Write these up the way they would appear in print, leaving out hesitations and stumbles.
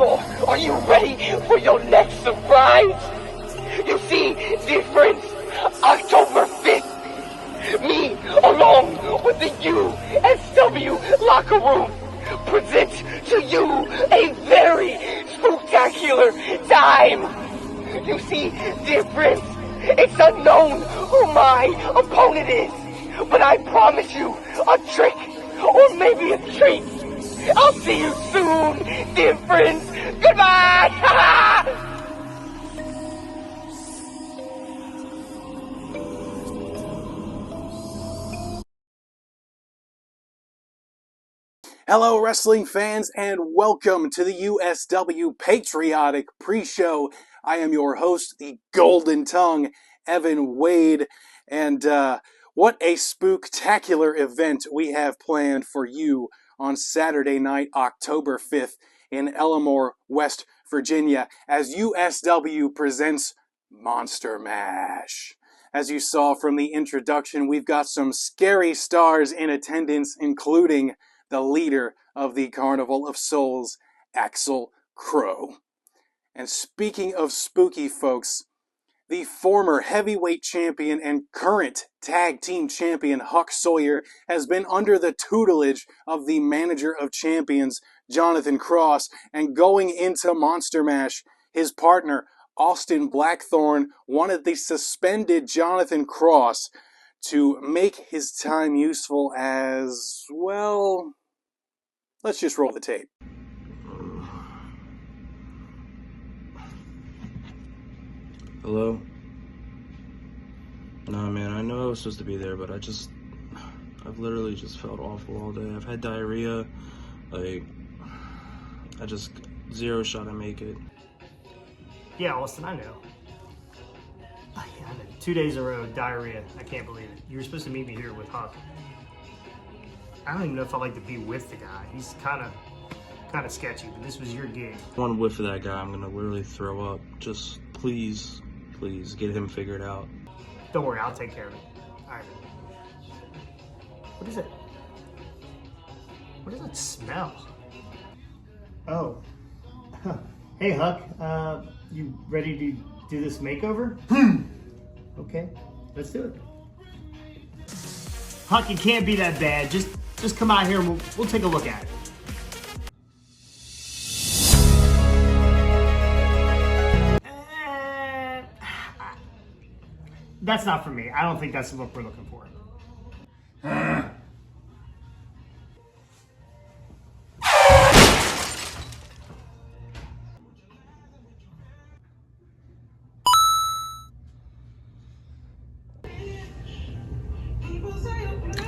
Ellamore, are you ready for your next surprise? You see, dear friends, October 5th, me, along with the USW locker room, present to you a very spectacular time. You see, dear friends, it's unknown who my opponent is, but I promise you a trick or maybe a treat. I'll see you soon, dear friends. Goodbye! Hello, wrestling fans, and welcome to the USW Patriotic Preshow. I am your host, the Golden Tongue, Evan Wade, and what a spooktacular event we have planned for you on Saturday night, October 5th, in Ellamore, West Virginia, as USW presents Monster Mash. As you saw from the introduction, we've got some scary stars in attendance, including the leader of the Carnival of Souls, Axel Crow. And speaking of spooky folks, the former heavyweight champion and current tag team champion Huck Sawyer has been under the tutelage of the manager of champions, Jonathan Cross, and going into Monster Mash, his partner, Austin Blackthorne, wanted the suspended Jonathan Cross to make his time useful as, well, let's just roll the tape. Hello? Nah, man, I know I was supposed to be there, but I've literally just felt awful all day. I've had diarrhea, zero shot I make it. Yeah, Austin, I know. I know. 2 days in a row, diarrhea. I can't believe it. You were supposed to meet me here with Huck. I don't even know if I like to be with the guy. He's kind of sketchy, but this was your gig. One whiff of that guy, I'm gonna literally throw up. Just please get him figured out. Don't worry, I'll take care of it. All right. What is it? What does it smell? Oh. Hey, Huck. You ready to do this makeover? Okay, let's do it. Huck, it can't be that bad. Just come out here and we'll take a look at it. That's not for me. I don't think that's the look we're looking for.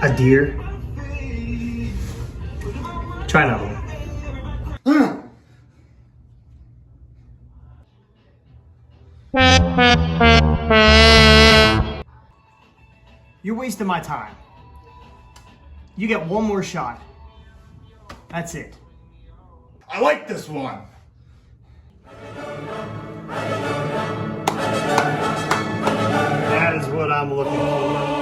A deer? Try another one. You're wasting my time. You get one more shot. That's it. I like this one. That is what I'm looking for.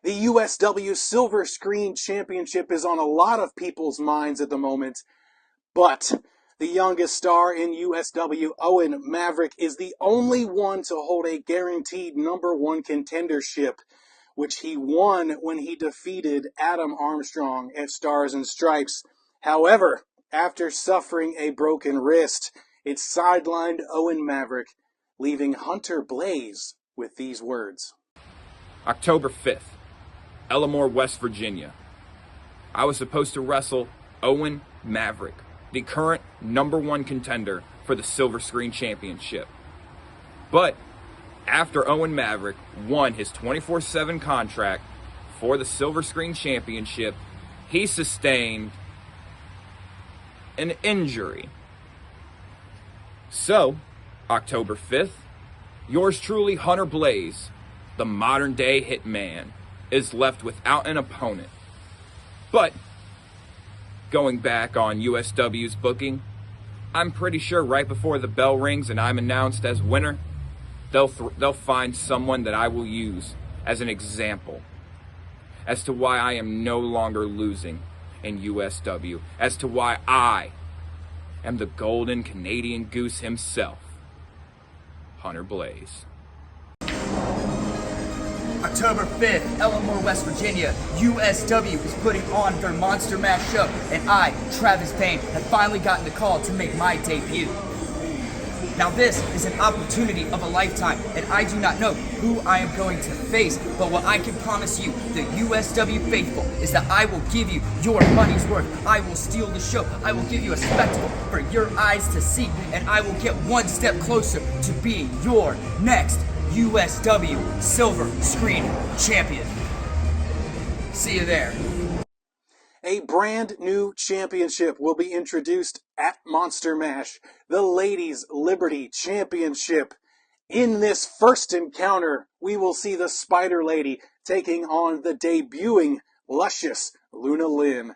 The USW Silver Screen Championship is on a lot of people's minds at the moment, but the youngest star in USW, Owen Maverick, is the only one to hold a guaranteed #1 contendership, which he won when he defeated Adam Armstrong at Stars and Stripes. However, after suffering a broken wrist, it sidelined Owen Maverick, leaving Hunter Blaze with these words. October 5th. Ellamore, West Virginia. I was supposed to wrestle Owen Maverick, the current #1 contender for the Silver Screen Championship. But after Owen Maverick won his 24/7 contract for the Silver Screen Championship, he sustained an injury. So, October 5th, yours truly, Hunter Blaze, the modern day hitman, is left without an opponent. But Going back on USW's booking, I'm pretty sure right before the bell rings and I'm announced as winner, they'll find someone that I will use as an example as to why I am no longer losing in USW, as to why I am the golden Canadian goose himself, Hunter Blaze. October 5th, Ellamore, West Virginia, USW is putting on their Monster Mash show, and I, Travis Payne, have finally gotten the call to make my debut. Now this is an opportunity of a lifetime, and I do not know who I am going to face, but what I can promise you, the USW faithful, is that I will give you your money's worth. I will steal the show. I will give you a spectacle for your eyes to see, and I will get one step closer to being your next USW Silver Screen Champion. See you there. A brand new championship will be introduced at Monster Mash, the Ladies Liberty Championship. In this first encounter, we will see the Spider Lady taking on the debuting luscious Luna Lynn.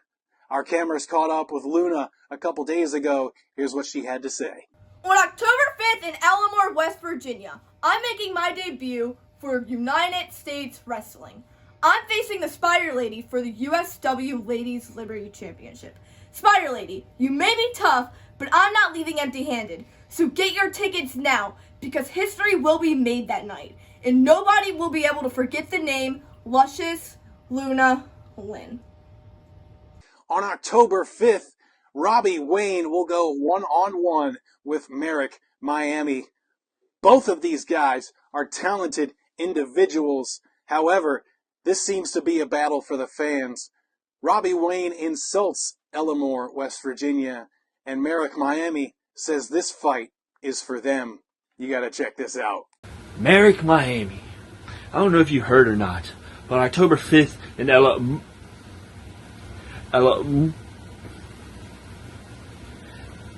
Our cameras caught up with Luna a couple days ago. Here's what she had to say. On October 5th in Ellamore, West Virginia, I'm making my debut for United States Wrestling. I'm facing the Spider Lady for the USW Ladies Liberty Championship. Spider Lady, you may be tough, but I'm not leaving empty-handed. So get your tickets now, because history will be made that night, and nobody will be able to forget the name Luscious Luna Lynn. On October 5th, Robbie Wayne will go one-on-one with Merrick Miami. Both of these guys are talented individuals. However, this seems to be a battle for the fans. Robbie Wayne insults Ellamore, West Virginia, and Merrick Miami says this fight is for them. You gotta check this out. Merrick Miami. I don't know if you heard or not, but October 5th in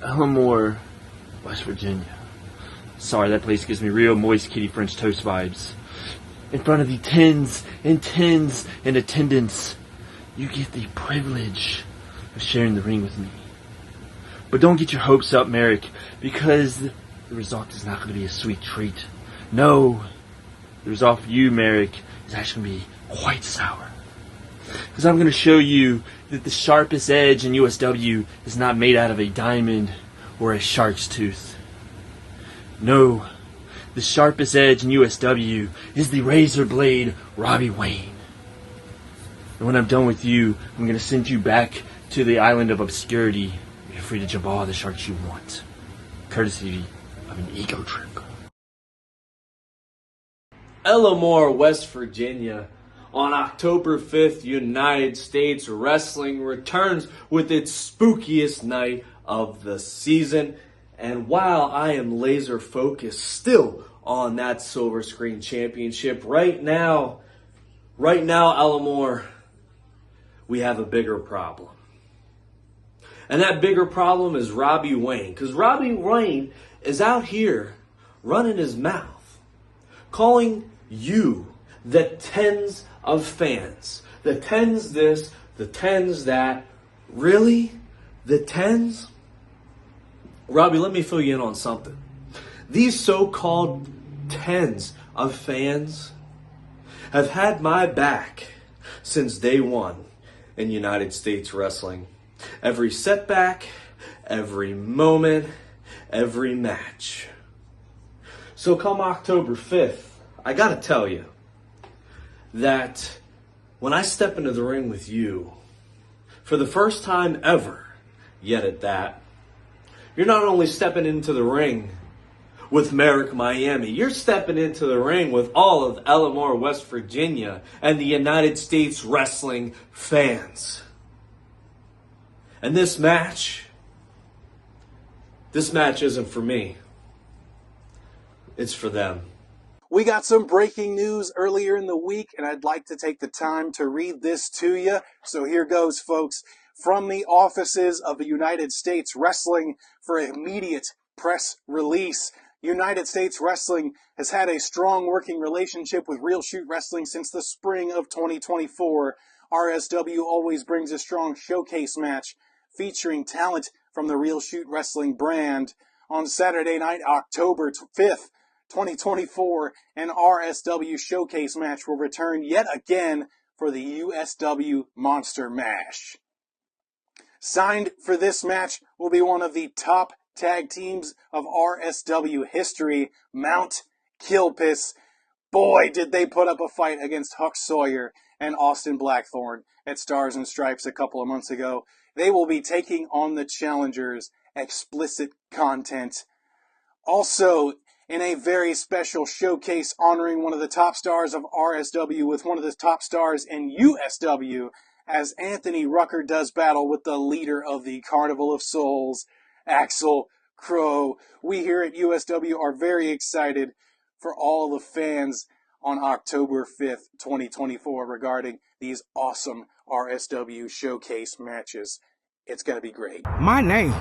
Ellamore, West Virginia. Sorry, that place gives me real moist kitty French toast vibes. In front of the tens and tens in attendance, you get the privilege of sharing the ring with me. But don't get your hopes up, Merrick, because the result is not going to be a sweet treat. No, the result for you, Merrick, is actually going to be quite sour. Because I'm going to show you that the sharpest edge in USW is not made out of a diamond or a shark's tooth. No, the sharpest edge in USW is the razor blade Robbie Wayne. And when I'm done with you, I'm going to send you back to the island of obscurity. You're free to jump all the sharks you want, courtesy of an ego trip. Ellamore, West Virginia. On October 5th, United States Wrestling returns with its spookiest night of the season. And while I am laser focused still on that Silver Screen Championship, right now, Ellamore, we have a bigger problem. And that bigger problem is Robbie Wayne. Because Robbie Wayne is out here running his mouth, calling you, the tens of fans, the tens this, the tens that. Really? The tens? Robbie, let me fill you in on something. These so-called tens of fans have had my back since day one in United States Wrestling. Every setback, every moment, every match. So come October 5th, I gotta tell you that when I step into the ring with you, for the first time ever, yet at that, you're not only stepping into the ring with Merrick Miami, you're stepping into the ring with all of Ellamore, West Virginia, and the United States Wrestling fans. And this match isn't for me. It's for them. We got some breaking news earlier in the week, and I'd like to take the time to read this to you. So here goes, folks. From the offices of the United States Wrestling for immediate press release. United States Wrestling has had a strong working relationship with Real Shoot Wrestling since the spring of 2024. RSW always brings a strong showcase match featuring talent from the Real Shoot Wrestling brand. On Saturday night, October 5th, 2024, an RSW showcase match will return yet again for the USW Monster Mash. Signed for this match will be one of the top tag teams of RSW history, Mount Kilpis. Boy, did they put up a fight against Huck Sawyer and Austin Blackthorne at Stars and Stripes a couple of months ago. They will be taking on the challengers, explicit content. Also, in a very special showcase honoring one of the top stars of RSW with one of the top stars in USW, as Anthony Rucker does battle with the leader of the Carnival of Souls, Axel Crow. We here at USW are very excited for all the fans on October 5th, 2024 regarding these awesome RSW showcase matches. It's going to be great. My name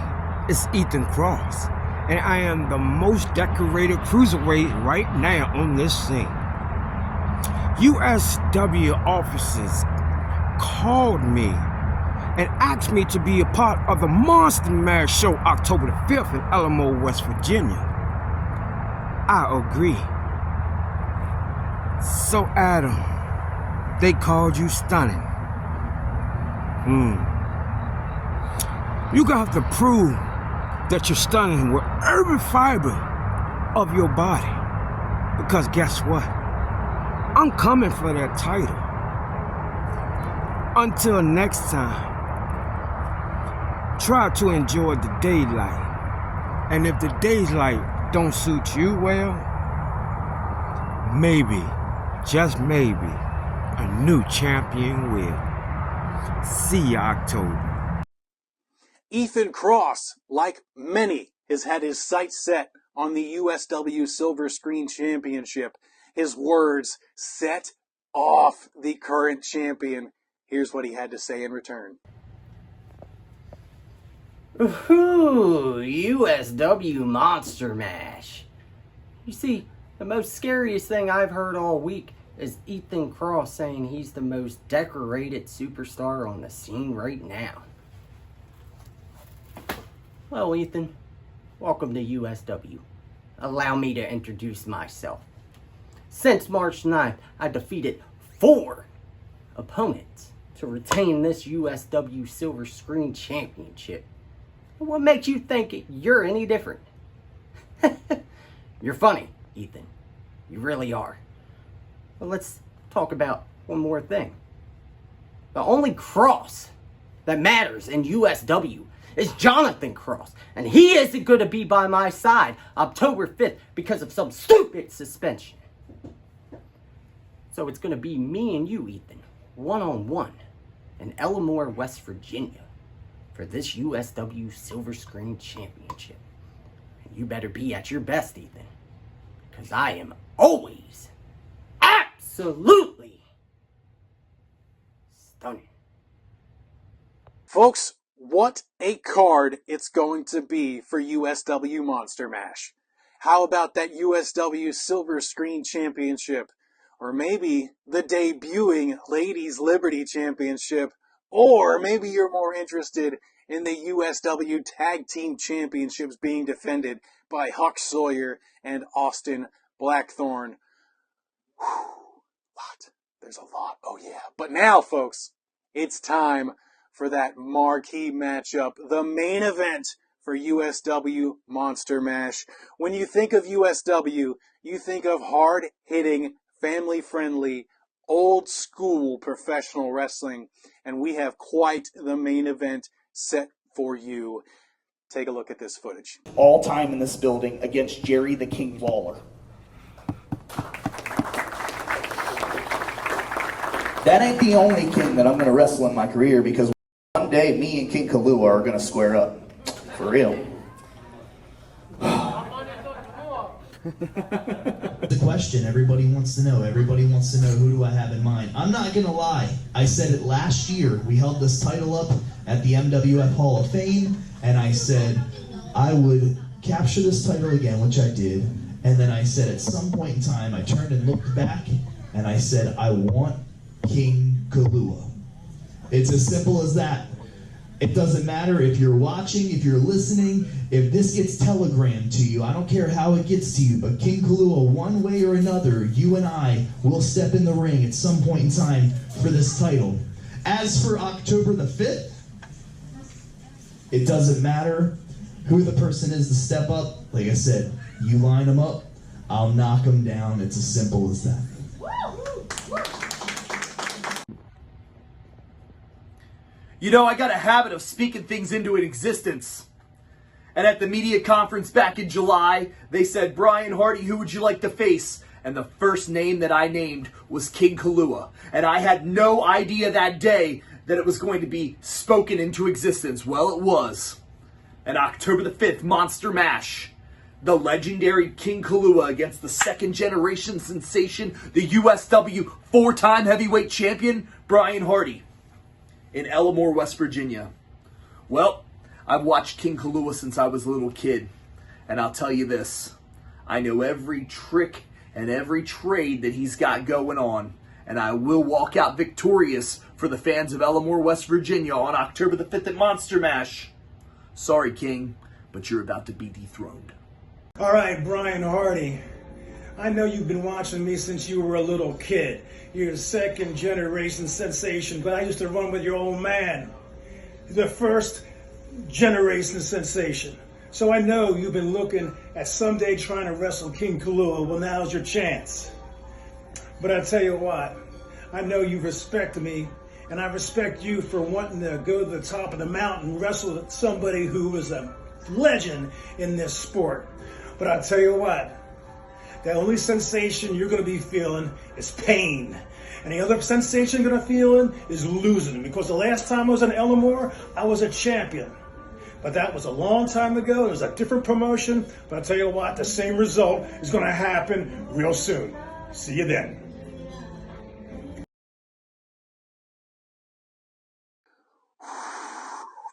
is Ethan Cross, and I am the most decorated cruiserweight right now on this scene. USW officers called me and asked me to be a part of the Monster Mash show October the 5th in Ellamore, West Virginia. I agree. So Adam, they called you stunning. You got to prove that you're stunning with every fiber of your body. Because guess what? I'm coming for that title. Until next time, try to enjoy the daylight. And if the daylight don't suit you well, maybe, just maybe, a new champion will. See ya October. Ethan Cross, like many, has had his sights set on the USW Silver Screen Championship. His words set off the current champion. Here's what he had to say in return. Ooh, USW Monster Mash. You see, the most scariest thing I've heard all week is Ethan Cross saying he's the most decorated superstar on the scene right now. Well, Ethan, welcome to USW. Allow me to introduce myself. Since March 9th, I defeated 4 opponents to retain this USW Silver Screen Championship. What makes you think you're any different? You're funny, Ethan. You really are. But let's talk about one more thing. The only Cross that matters in USW is Jonathan Cross. And he isn't going to be by my side October 5th because of some stupid suspension. So it's going to be me and you, Ethan, one-on-one in Ellamore, West Virginia for this USW Silver Screen Championship. And you better be at your best, Ethan, because I am always absolutely stunning. Folks, what a card it's going to be for USW Monster Mash. How about that USW Silver Screen Championship? Or maybe the debuting Ladies Liberty Championship? Or maybe you're more interested in the USW Tag Team Championships being defended by Huck Sawyer and Austin Blackthorne. There's a lot. Oh yeah. But now, folks, it's time for that marquee matchup, the main event for USW Monster Mash. When you think of USW, you think of hard-hitting, family-friendly, old-school professional wrestling, and we have quite the main event set for you. Take a look at this footage. All time in this building against Jerry the King Lawler. That ain't the only king that I'm going to wrestle in my career, because one day me and King Kalua are going to square up. For real. The question everybody wants to know. Everybody wants to know, who do I have in mind? I'm not going to lie. I said it last year. We held this title up at the MWF Hall of Fame, and I said I would capture this title again, which I did. And then I said at some point in time, I turned and looked back, and I said, I want King Kalua. It's as simple as that. It doesn't matter if you're watching, if you're listening, if this gets telegrammed to you. I don't care how it gets to you, but King Kalua, one way or another, you and I will step in the ring at some point in time for this title. As for October the 5th, it doesn't matter who the person is to step up. Like I said, you line them up, I'll knock them down. It's as simple as that. You know, I got a habit of speaking things into existence. And at the media conference back in July, they said, Brian Hardy, who would you like to face? And the first name that I named was King Kalua. And I had no idea that day that it was going to be spoken into existence. Well, it was. And October the 5th, Monster Mash. The legendary King Kalua against the second generation sensation, the USW four-time heavyweight champion, Brian Hardy, in Ellamore, West Virginia. Well, I've watched King Kalua since I was a little kid, and I'll tell you this, I know every trick and every trade that he's got going on, and I will walk out victorious for the fans of Ellamore, West Virginia on October the 5th at Monster Mash. Sorry, King, but you're about to be dethroned. All right, Brian Hardy, I know you've been watching me since you were a little kid. You're a second generation sensation, but I used to run with your old man, the first generation sensation. So I know you've been looking at someday trying to wrestle King Kalua. Well, now's your chance. But I tell you what, I know you respect me, and I respect you for wanting to go to the top of the mountain and wrestle with somebody who is a legend in this sport. But I tell you what, the only sensation you're going to be feeling is pain. And the other sensation you're going to feel is losing. Because the last time I was in Ellamore, I was a champion. But that was a long time ago. It was a different promotion. But I tell you what, the same result is going to happen real soon. See you then.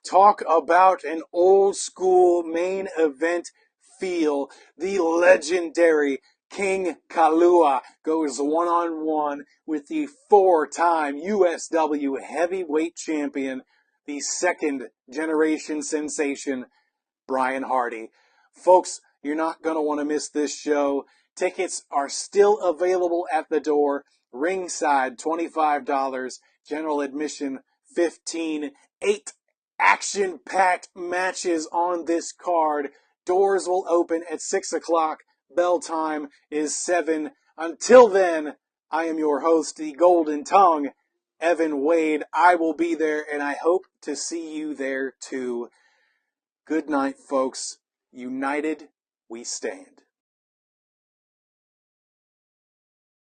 Talk about an old school main event feel. The legendary King Kalua goes one-on-one with the four-time USW heavyweight champion, the second generation sensation, Brian Hardy. Folks, you're not going to want to miss this show. Tickets are still available at the door. Ringside, $25. General admission, $15. 8 action-packed matches on this card. Doors will open at 6 o'clock. Bell time is 7. Until then, I am your host, the Golden Tongue, Evan Wade. I will be there, and I hope to see you there too. Good night, folks. United, we stand.